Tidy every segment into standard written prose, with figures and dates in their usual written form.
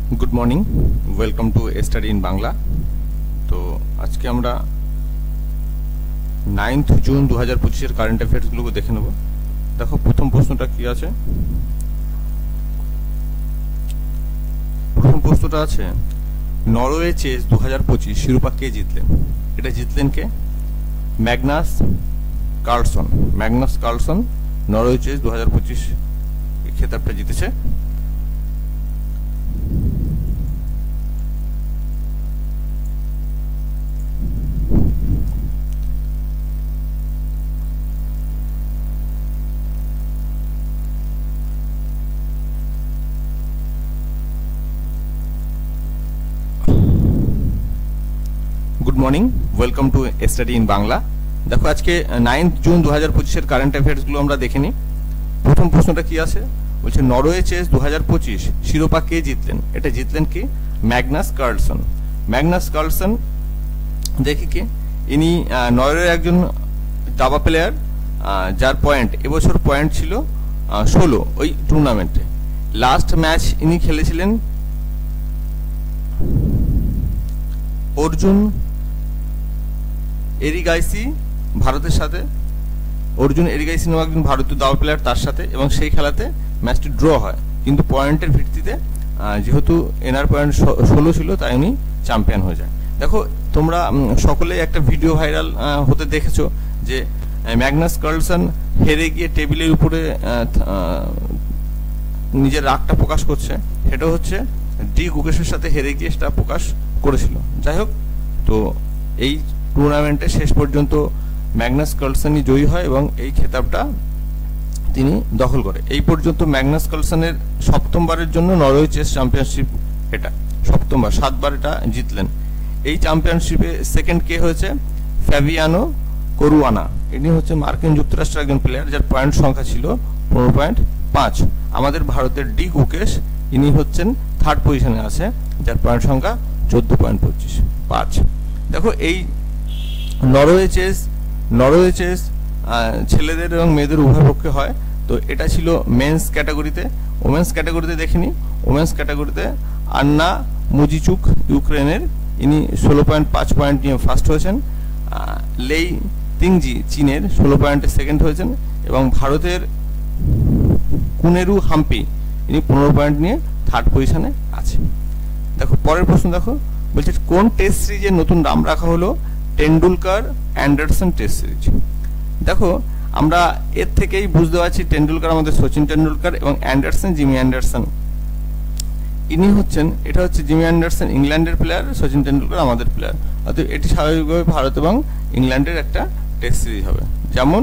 Good morning welcome to study in Bangla. तो आज के আমরা 9 জুন 2025 এর কারেন্ট অ্যাফেয়ার্স গুলো দেখে নেব। দেখো প্রথম প্রশ্নটা কি আছে। প্রথম প্রশ্নটা আছে নরওয়ে চেস 2025 শিরোপা কে জিতলেন? এটা জিতলেন কে? Magnus Carlsen. Magnus Carlsen Norway chess 2025 এই খেতাবটা জিতেছে। Good morning welcome to study in Bangla. देखो आज के 9 जून 2025 এর কারেন্ট অ্যাফেয়ার্স গুলো আমরা দেখে নিই। প্রথম প্রশ্নটা কি আছে বলছে নরওয়ে চেস 2025 শিরোপা কে জিতলেন? এটা জিতলেন কি? Magnus Carlsen. ম্যাগনাস কার্লসন দেখি কি ইনি নরওয়ের একজন দাবা প্লেয়ার যার পয়েন্ট এবছর পয়েন্ট ছিল 16 ওই টুর্নামেন্টে। লাস্ট ম্যাচ ইনি খেলেছিলেন অর্জুন এরিগাইসি ভারতের সাথে। অর্জুন এরিগাইসি নামক একজন ভারতীয় দাবা প্লেয়ার তার সাথে, এবং সেই খেলাতে ম্যাচটি ড্র হয়, কিন্তু পয়েন্টের ভিত্তিতে যেহেতু এনার পয়েন্ট 16 ছিল তাই উনি চ্যাম্পিয়ন হয়ে যায়। দেখো তোমরা সকলে একটা ভিডিও ভাইরাল হতে দেখেছো যে ম্যাগনাস কার্লসন হেরে গিয়ে টেবিলের উপরে নিজের রাগটা প্রকাশ করছে। সেটা হচ্ছে ডি গুকেশের সাথে হেরে গিয়ে সেটা প্রকাশ করেছিল। যাই হোক, তো এই টুর্নামেন্টে শেষ পর্যন্ত ম্যাগনাস কার্লসনই জয়ী হয় এবং এই খেতাবটা তিনি দখল করে। এই পর্যন্ত ম্যাগনাস কার্লসনের সপ্তমবারের জন্য নরওয়ে চেস চ্যাম্পিয়নশিপ, এটা সপ্তমবার, 7 বার এটা জিতলেন। এই চ্যাম্পিয়নশিপে সেকেন্ড কে হয়েছে? Fabiano Caruana. ইনি হচ্ছে মার্কিন যুক্তরাষ্ট্রের একজন প্লেয়ার যার পয়েন্ট সংখ্যা ছিল 15.5। আমাদের ভারতের ডি গুকেশ ইনি হচ্ছেন থার্ড পজিশনে আছে যার পয়েন্ট সংখ্যা 14.25। দেখো এই নরওয়ে চেস ছেলেদের এবং মেয়েদের উভয় পক্ষে হয়। তো এটা ছিল মেন্স ক্যাটাগরিতে। ওমেন্স ক্যাটাগরিতে দেখিনি। ওমেন্স ক্যাটাগরিতে আন্না মুজিচুক ইউক্রেনের, ইনি 16.5 পয়েন্ট নিয়ে ফার্স্ট হয়েছেন। লেই তিংজি চীনের 16 পয়েন্টে সেকেন্ড হয়েছেন, এবং ভারতের কুনেরু হাম্পি ইনি 15 পয়েন্ট নিয়ে থার্ড পজিশনে আছে। দেখো পরের প্রশ্ন দেখো, বলছে কোন টেস্ট সিরিজের নতুন নাম রাখা হলো টেন্ডুলকার অ্যান্ডারসন টেস্ট সিরিজ? দেখো আমরা এর থেকেই বুঝতে পারছি টেন্ডুলকার আমাদের সচিন টেন্ডুলকার এবং অ্যান্ডারসন জিমি অ্যান্ডারসন। ইনি হচ্ছেন, এটা হচ্ছে জিমি অ্যান্ডারসন ইংল্যান্ডের প্লেয়ার, সচিন টেন্ডুলকার আমাদের প্লেয়ার। অর্থাৎ এটি স্বাভাবিকভাবে ভারত এবং ইংল্যান্ডের একটা টেস্ট সিরিজ হবে। যেমন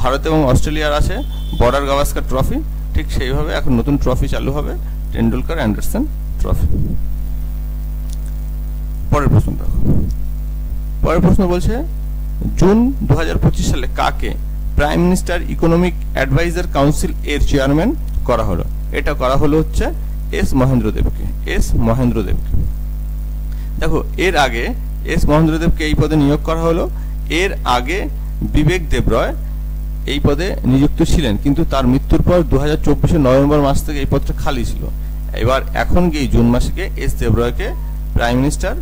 ভারত এবং অস্ট্রেলিয়ার আছে বর্ডার গাভাস্কার ট্রফি, ঠিক সেইভাবে এখন নতুন ট্রফি চালু হবে, টেন্ডুলকার অ্যান্ডারসন ট্রফি। পরের প্রশ্ন দেখো। পরের প্রশ্ন বলছে জুন 2025 সালে কাকে prime minister economic advisor council এর চেয়ারম্যান করা হলো? এটা করা হলো হচ্ছে এস মহেন্দ্রদেবকে। দেখো এর আগে এস মহেন্দ্রদেবকে এই পদে নিয়োগ করা হলো। এর আগে বিবেক দেবরয় এই পদে নিযুক্ত ছিলেন, কিন্তু তার মৃত্যুর পর 2024 নভেম্বর মাস থেকে এই পদটা খালি ছিল। এবার এখন গিয়ে জুন মাসে এস দেবরয়কে প্রাইম মিনিস্টার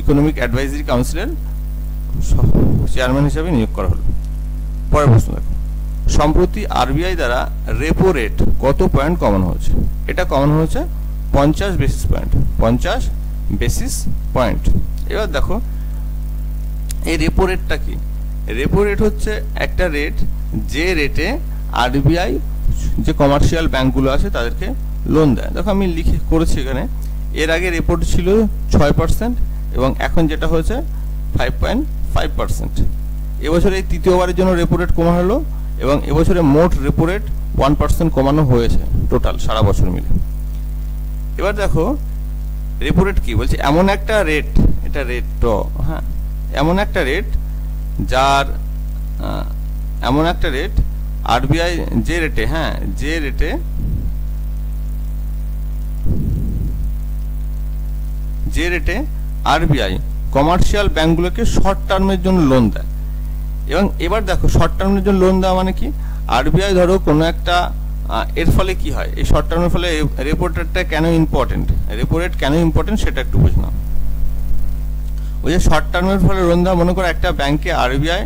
ইকোনমিক অ্যাডভাইজারি কাউন্সিলের চেয়ারম্যান হিসেবে নিয়োগ করা হলো। পরের প্রশ্ন দেখো, সম্প্রতি আরবিআই দ্বারা রেপো রেট কত পয়েন্ট কমানো হয়েছে? এটা কমানো হয়েছে 50 বেসিস পয়েন্ট। 50 basis point. এবার দেখো এই রেপো রেটটা কি? রেপো রেট হচ্ছে একটা রেট যে রেটে আরবিআই যে কমার্শিয়াল ব্যাংকগুলো আছে তাদেরকে লোন দেয়। দেখো আমি লিখে করেছি এখানে। এর আগে রেপো রেট ছিল 6% এবং এখন যেটা হয়েছে 5.5%। এবছর এই তৃতীয়বারের জন্য রেপো রেট কমানো হলো, এবং এবছরে মোট রেপো রেট 1% কমানো হয়েছে টোটাল সারা বছর মিলে। এবার দেখো রেপো রেট কি বলছে? এমন একটা রেট, এটা রেট হ্যাঁ, এমন একটা রেট যার এমন একটা রেট আরবিআই যে রেটে আরবিআই কমার্শিয়াল ব্যাংকগুলোকে শর্ট টার্মের জন্য লোন দেয়। এবং এবার দেখো শর্ট টার্মের জন্য লোন দেওয়া মানে কি? আরবিআই ধরো কোনো একটা এর ফলে কি হয়, এই শর্ট টার্মের ফলে রেপো রেটটা কেন ইম্পর্টেন্ট, রেপো রেট কেন ইম্পর্টেন্ট সেটা একটু বুঝলাম। ওই যে শর্ট টার্মের ফলে রন্ধা, মনে করো একটা ব্যাংকে আরবিআই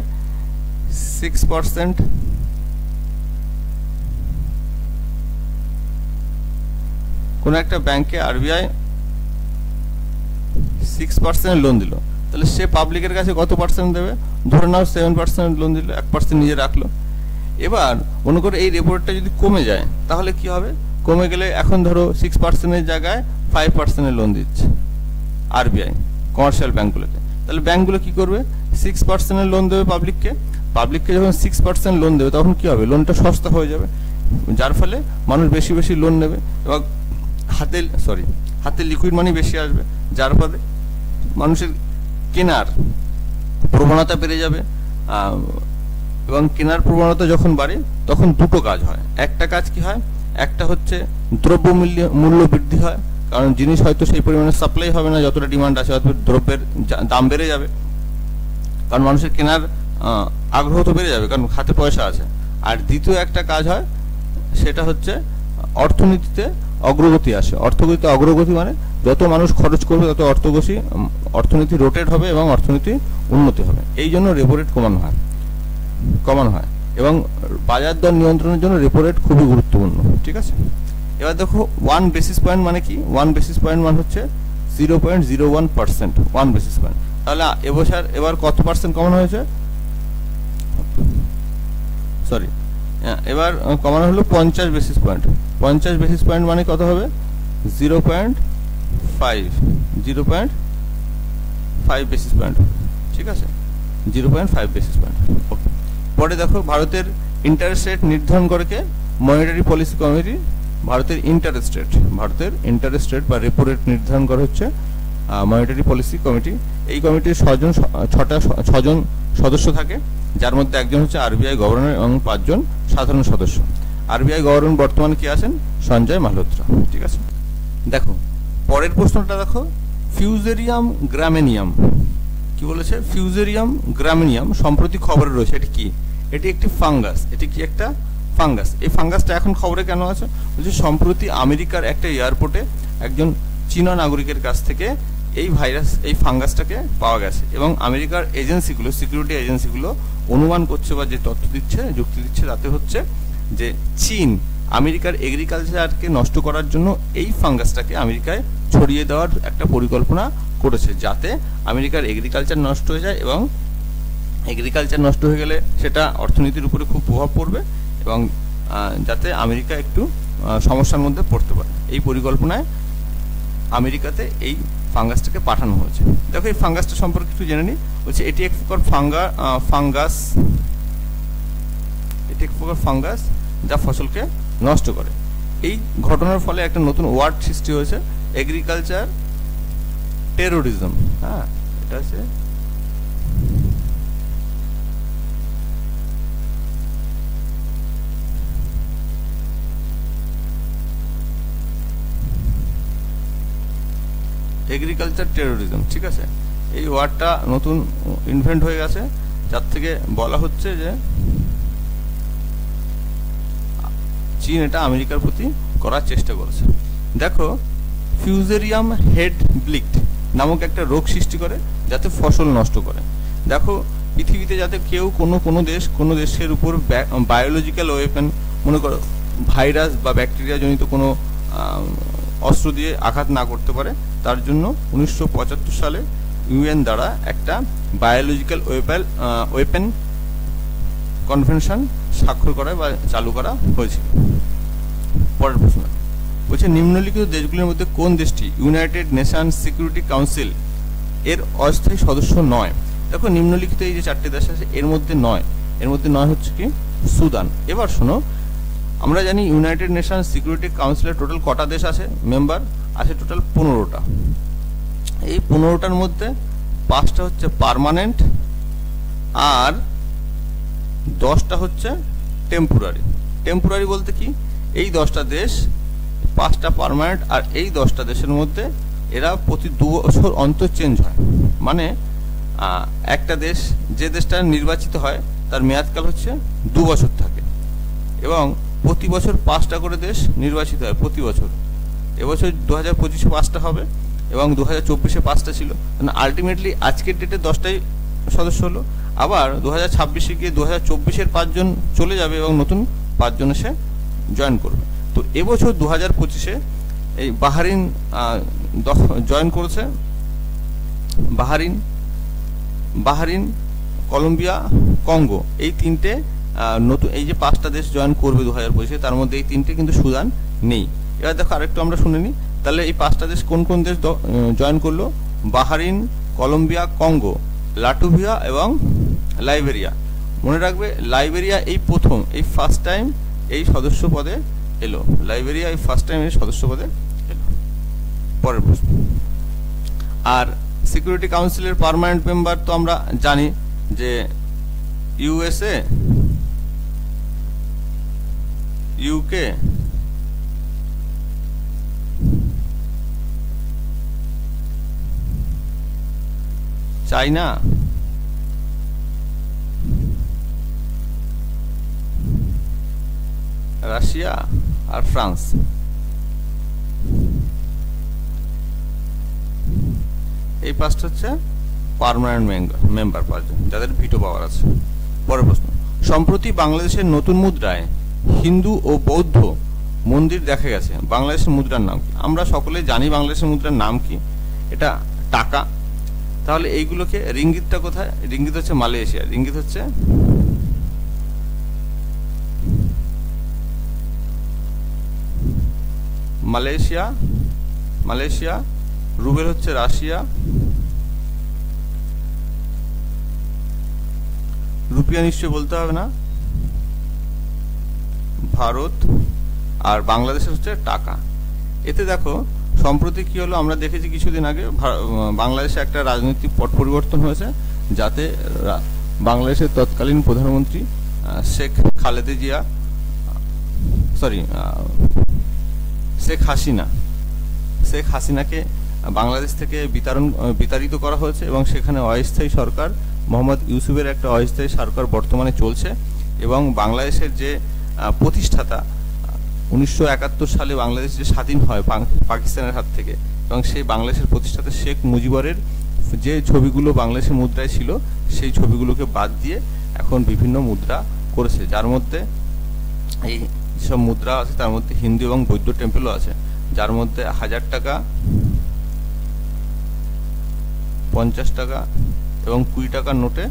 6% কোন একটা ব্যাংকে আরবিআই 6% লোন দিল, তাহলে সে পাবলিকের কাছে কত পার্সেন্ট দেবে? ধরে নাও 7% লোন দিল, 1% নিজে রাখলো। এবার মনে করো এই রেপো রেটটা যদি কমে যায় তাহলে কি হবে? কমে গেলে এখন ধরো 6%-এর জায়গায় 5%-এর লোন দিচ্ছে আরবিআই কমার্শিয়াল ব্যাংকগুলোকে, তাহলে ব্যাংকগুলো কি করবে? 6%-এর লোন দেবে পাবলিককে। পাবলিককে যখন 6% লোন দেবে তখন কি হবে? লোনটা সস্তা হয়ে যাবে, যার ফলে মানুষ বেশি বেশি লোন নেবে এবং হাতে লিকুইড মানি বেশি আসবে, যার ফলে মানুষের কেনার প্রবণতা বেড়ে যাবে। এবং কেনার প্রবণতা যখন বাড়ে তখন দুটো কাজ হয়। একটা কাজ কি হয়? একটা হচ্ছে দ্রব্য মূল্য বৃদ্ধি হয়, কারণ জিনিস হয়তো সেই পরিমাণে সাপ্লাই হবে না যতটা ডিমান্ড আছে, হয়তো দ্রব্যের দাম বেড়ে যাবে, কারণ মানুষের কেনার আগ্রহ তো বেড়ে যাবে, কারণ হাতে পয়সা আছে। আর দ্বিতীয় একটা কাজ হয়, সেটা হচ্ছে অর্থনীতিতে অগ্রগতি আসে। অর্থনীতিতে অগ্রগতি মানে যত মানুষ খরচ করবে তত অর্থনীতি রোটেট হবে এবং অর্থনীতি উন্নতি হবে। এই জন্য রেপো রেট কমানো হয় এবং বাজার দর নিয়ন্ত্রণের জন্য রেপো রেট খুবই গুরুত্বপূর্ণ। ঠিক আছে, এবার দেখো 1 বেসিস পয়েন্ট মানে কি? 1 বেসিস পয়েন্ট মানে হচ্ছে 0.01%, 1 বেসিস পয়েন্ট। তাহলে এবার কত পার্সেন্ট কমানো হয়েছে? এবার কমানো হলো 50 বেসিস পয়েন্ট। 50 বেসিস পয়েন্ট মানে কত হবে? 0.5 বেসিস পয়েন্ট। ঠিক আছে, 0.5 বেসিস পয়েন্ট। ওকে, পরে দেখো ভারতের ইন্টারেস্ট রেট নির্ধারণ করে কে? Monetary policy committee. ভারতের ইন্টারেস্ট রেট বা রেপো রেট নির্ধারণ করা হচ্ছে মনিটারি পলিসি কমিটি। এই কমিটির 6জন সদস্য থাকে, যার মধ্যে একজন হচ্ছে আরবিআই গভর্নর এবং 5 জন সাধারণ সদস্য। আরবিআই গভর্নর বর্তমানে কি আছেন? সঞ্জয় মালহোত্রা। ঠিক আছে, দেখো পরের প্রশ্নটা দেখো, ফিউজেরিয়াম গ্রামেনিয়াম। কি বলেছে? ফিউজেরিয়াম গ্রামেনিয়াম সম্প্রতি খবরে রয়েছে। এটি কি? এটি একটি ফাঙ্গাস। এটি কি? একটা ফাঙ্গাস। এই ফাঙ্গাসটা এখন খবরে কেন আছে? বলছে সম্প্রতি আমেরিকার একটা এয়ারপোর্টে একজন চীনা নাগরিকের কাছ থেকে এই ফাঙ্গাসটাকে পাওয়া গেছে এবং আমেরিকার এজেন্সিগুলো, সিকিউরিটি এজেন্সিগুলো অনুমান করছে বা যে তথ্য দিচ্ছে, যুক্তি দিচ্ছে, তাতে হচ্ছে যে চীন আমেরিকার এগ্রিকালচারকে নষ্ট করার জন্য এই ফাঙ্গাসটাকে আমেরিকায় ছড়িয়ে দেওয়ার একটা পরিকল্পনা করেছে, যাতে আমেরিকার এগ্রিকালচার নষ্ট হয়ে যায় এবং এগ্রিকালচার নষ্ট হয়ে গেলে সেটা অর্থনীতির উপরে খুব প্রভাব পড়বে এবং যাতে আমেরিকা একটু সমস্যার মধ্যে পড়তে পারে। এই পরিকল্পনায় আমেরিকাতে এই ফাঙ্গাসটাকে পাঠানো হয়েছে। দেখো এই ফাঙ্গাসটা সম্পর্কে একটু জেনে নিই। বলছে এটি এক প্রকার ফাঙ্গাস যা ফসলকে নষ্ট করে। এই ঘটনার ফলে একটা নতুন ওয়ার্ড সৃষ্টি হয়েছে, এগ্রিকালচার টেরোরিজম। হ্যাঁ, এটা আছে এগ্রিকালচার টেরোরিজম। ঠিক আছে, এই ওয়ার্ডটা নতুন ইনভেন্ট হয়ে গেছে, যার থেকে বলা হচ্ছে যে চীন এটা আমেরিকার প্রতি করার চেষ্টা করেছে। দেখো ফিউজেরিয়াম হেড ব্লিট নামক একটা রোগ সৃষ্টি করে যাতে ফসল নষ্ট করে। দেখো পৃথিবীতে যাতে কেউ কোনো দেশের উপর বায়োলজিক্যাল ওয়েপন, মনে করো ভাইরাস বা ব্যাকটেরিয়া জনিত কোনো অস্ত্র দিয়ে আঘাত না করতে পারে, তার জন্য 1975 সালে ইউএন দ্বারা একটা বায়োলজিক্যাল ওয়েপন কনভেনশন স্বাক্ষর করা বা চালু করা হয়েছিল। পরের প্রশ্ন বলছে নিম্নলিখিত দেশগুলির মধ্যে কোন দেশটি ইউনাইটেড নেশন সিকিউরিটি কাউন্সিল এর অস্থায়ী সদস্য নয়? দেখো নিম্নলিখিত এই যে 4টি দেশ আছে এর মধ্যে নয় হচ্ছে কি? সুদান। এবার শোনো, আমরা জানি ইউনাইটেড নেশন সিকিউরিটি কাউন্সিলের টোটাল কটা দেশ আছে? মেম্বার আছে টোটাল 15টা। এই 15টার মধ্যে 5টা হচ্ছে পার্মানেন্ট আর 10টা হচ্ছে টেম্পোরারি বলতে কি? এই 10টা দেশ, 5টা পার্মানেন্ট আর এই 10টা দেশের মধ্যে এরা প্রতি 2 বছর অন্তর চেঞ্জ হয়। মানে একটা দেশ, যে দেশটা নির্বাচিত হয় তার মেয়াদকাল হচ্ছে 2 বছর থাকে এবং প্রতি বছর 5টা করে দেশ নির্বাচিত হয় প্রতি বছর। এবছর 2025-এ 5টা হবে এবং 2024-এ 5টা ছিল। আলটিমেটলি আজকের ডেটে 10টাই সদস্য হলো। আবার 2026-এ গিয়ে 2024-এর 5জন চলে যাবে এবং নতুন 5জন এসে জয়েন করবে। তো এবছর 2025-এ এই বাহরাইন জয়েন করেছে। বাহরাইন, কলম্বিয়া, কঙ্গো, এই তিনটে নতুন, এই যে 5টা দেশ জয়েন করবে 2025-এ, তার মধ্যে এই তিনটে কিন্তু সুদান নেই। এবার দেখো আরেকটু আমরা শুনে নিই, তাহলে এই 5টা দেশ কোন কোন দেশ জয়েন করলো? বাহরাইন, কলম্বিয়া, কঙ্গো, লাটভিয়া এবং লাইবেরিয়া। মনে রাখবে লাইবেরিয়া এই প্রথম, এই ফার্স্ট টাইম এই সদস্য পদে এলো। লাইবেরিয়া এই ফার্স্ট টাইম এই সদস্য পদে এলো। পরের প্রশ্ন। আর সিকিউরিটি কাউন্সিলের পার্মানেন্ট মেম্বার তো আমরা জানি যে ইউএসএ, ইউকে, চায়না, রাশিয়া আর ফ্রান্স। এই 5টা হচ্ছে পার্মানেন্ট মেম্বার, 5জন যাদের ভিটো পাওয়ার আছে। পরের প্রশ্ন। সম্প্রতি বাংলাদেশের নতুন মুদ্রায় হিন্দু ও বৌদ্ধ মন্দির দেখা গেছে। বাংলাদেশের মুদ্রার নাম কি? আমরা সকলে জানি বাংলাদেশের মুদ্রার নাম কি, এটা টাকা। তাহলে এইগুলোকে, রিঙ্গিতটা কোথায়? রিঙ্গিত হচ্ছে মালয়েশিয়া, রিঙ্গিত হচ্ছে মালয়েশিয়া, রুবেল হচ্ছে রাশিয়া, রুপিয়া নিশ্চয় বলতে হবে না, ভারত, আর বাংলাদেশের হচ্ছে টাকা। এতে দেখো সম্প্রতি কি হলো, আমরা দেখেছি কিছুদিন আগে বাংলাদেশে একটা রাজনৈতিক পট পরিবর্তন হয়েছে, যাতে বাংলাদেশের তৎকালীন প্রধানমন্ত্রী শেখ হাসিনাকে বাংলাদেশ থেকে বিতাড়িত করা হয়েছে এবং সেখানে অস্থায়ী সরকার, মোহাম্মদ ইউসুফের একটা অস্থায়ী সরকার বর্তমানে চলছে। এবং বাংলাদেশের যে প্রতিষ্ঠাতা 1971 সালে বাংলাদেশ যে স্বাধীন হয় পাকিস্তানের হাত থেকে, এবং সেই বাংলাদেশের প্রতিষ্ঠাতা শেখ মুজিবরের যে ছবিগুলো বাংলাদেশের মুদ্রায় ছিল, সেই ছবিগুলোকে বাদ দিয়ে এখন বিভিন্ন মুদ্রা করেছে, যার মধ্যে এই যেসব মুদ্রা আছে তার মধ্যে হিন্দু এবং বৌদ্ধ টেম্পলও আছে, যার মধ্যে 1000 টাকা, 50 টাকা এবং 20 টাকার নোটে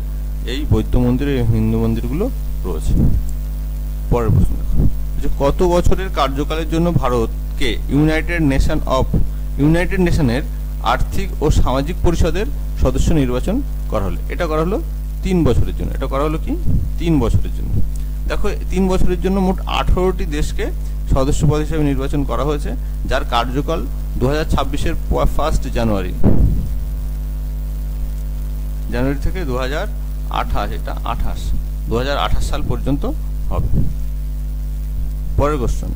এই বৌদ্ধ মন্দির এবং হিন্দু মন্দিরগুলো রয়েছে। পরের প্রশ্ন। যে কত বছরের কার্যকালের জন্য ভারতকে ইউনাইটেড নেশনের আর্থিক ও সামাজিক পরিষদের সদস্য নির্বাচন করা হলো? এটা করা হলো 3 বছরের জন্য। এটা করা হলো কি 3 বছরের জন্য। দেখো 3 বছরের জন্য মোট 18টি দেশকে সদস্য পদ হিসেবে নির্বাচন করা হয়েছে, যার কার্যকাল 2026-এর 1 জানুয়ারি থেকে 2028, এটা 2028 সাল পর্যন্ত হবে। পরের কোশ্চেন।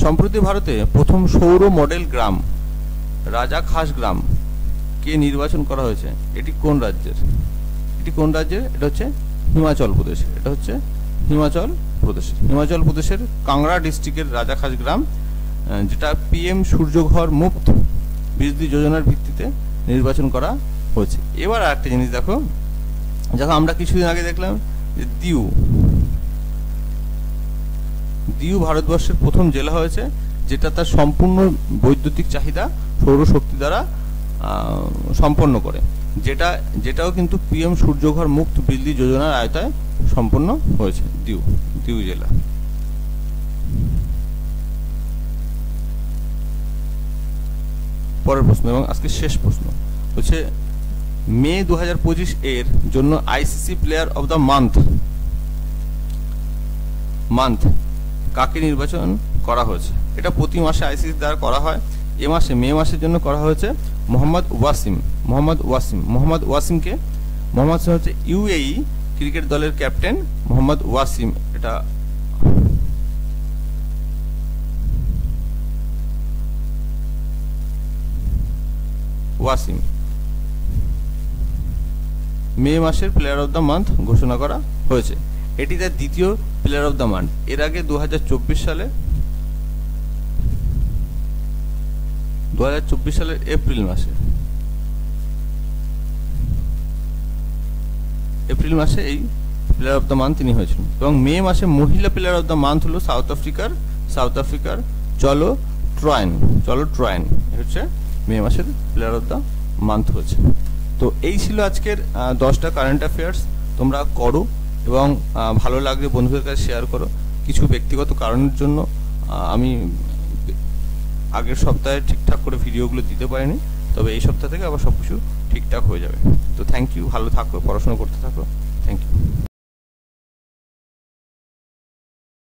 সম্প্রতি ভারতে প্রথম সৌর মডেল গ্রাম রাজা খাস গ্রাম কে নির্বাচন করা হয়েছে? এটি কোন রাজ্যের? এটা হচ্ছে হিমাচল প্রদেশ। হিমাচল প্রদেশের কাংড়া ডিস্ট্রিক্টের রাজা খাস গ্রাম, যেটা PM সূর্যঘর মুক্ত বিজলি যোজনার ভিত্তিতে নির্বাচন করা হয়েছে। এবার আরেকটা জিনিস দেখো, আমরা কিছুদিন আগে দেখলাম যে দিউ ভারতবর্ষের প্রথম জেলা হয়েছে, যেটা তার সম্পূর্ণ বৈদ্যুতিক চাহিদা সৌরশক্তি দ্বারা সম্পন্ন করে, যেটাও কিন্তু PM সূর্যঘর মুক্ত বিজলি যোজনার আওতায় সম্পন্ন হয়েছে দিউ জেলা। পরের প্রশ্ন এবং আজকে শেষ প্রশ্ন হচ্ছে, মে 2025 এর জন্য ICC player of the month কাকে নির্বাচন করা হয়েছে? এটা প্রতি মাসে ICC দ্বারা করা হয়। মে মাসের জন্য করা হয়েছে মোহাম্মদ ওয়াসিমকে। মোহাম্মদ হচ্ছে UAE ক্রিকেট দলের ক্যাপ্টেন মোহাম্মদ ওয়াসিম। এটা মে মাসের প্লেয়ার অফ দ্য মান্থ ঘোষণা করা হয়েছে। এটি তার দ্বিতীয় প্লেয়ার অফ দ্য মান্থ। এর আগে 2024 সালের এপ্রিল মাসে এই প্লেয়ার অফ দ্য মান্থ তিনি হয়েছিলেন। এবং মে মাসে মহিলা প্লেয়ার অফ দ্য মান্থ হলো সাউথ আফ্রিকার চলো ট্রয়েন হচ্ছে মে মাসের প্লেয়ার অফ দ্য মান্থ হয়েছে। তো এই ছিল আজকের 10টা কারেন্ট অ্যাফেয়ার্স। তোমরা করো এবং ভালো লাগলে বন্ধুদের কাছে শেয়ার করো। কিছু ব্যক্তিগত কারণের জন্য আমি আগের সপ্তাহে ঠিকঠাক করে ভিডিওগুলো দিতে পারিনি, তবে এই সপ্তাহ থেকে আবার সবকিছু ঠিকঠাক হয়ে যাবে। তো থ্যাংক ইউ, ভালো থাকো, পড়াশোনা করতে থাকো, থ্যাংক ইউ।